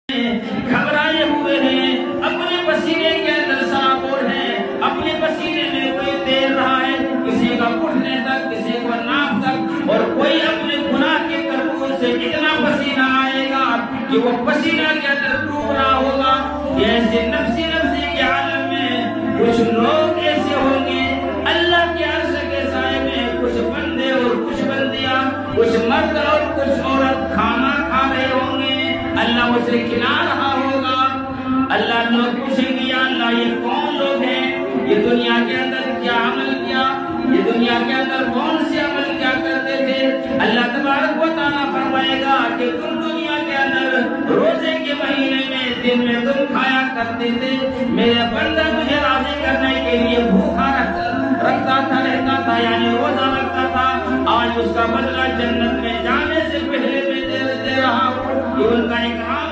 گھبرائے ہوئے ہیں، اپنے پسینے کے اندر سرابور ہیں، اپنے پسینے میں کوئی تیر رہا ہے، کسی کا گھٹنے تک، کسی کو ناک تک، اور کوئی اپنے گناہ کے کرتوت سے اتنا پسینہ آئے گا کہ وہ پسینہ کے اندر ڈوب رہا ہوگا۔ یہ ایسے نفسی نفسی کے عالم میں کچھ لوگ ایسے ہوں گے، اللہ کے عرش کے سائے میں کچھ بندے اور کچھ بندیاں، کچھ مرد اور کچھ عورت کھانا کھا رہے ہوں گے، اللہ اسے کھلا رہا ہوگا۔ اللہ لوگ پوچھیں گے، یا اللہ یہ کون لوگ ہیں، یہ دنیا کے اندر کیا عمل کیا، یہ دنیا کے اندر کون سے عمل کیا کرتے تھے؟ اللہ تبارک و تعالیٰ فرمائے گا کہ تم دنیا کے اندر روزے کے مہینے میں دن میں تم کھایا کرتے تھے، میرے بندہ مجھے راضی کرنے کے لیے بھوکا رکھتا تھا، رہتا تھا، یعنی روزہ رکھتا تھا، آج اس کا بدلہ جنت میں جانے سے پہلے میں دے رہا ہوں۔ یہ ان کا اقرار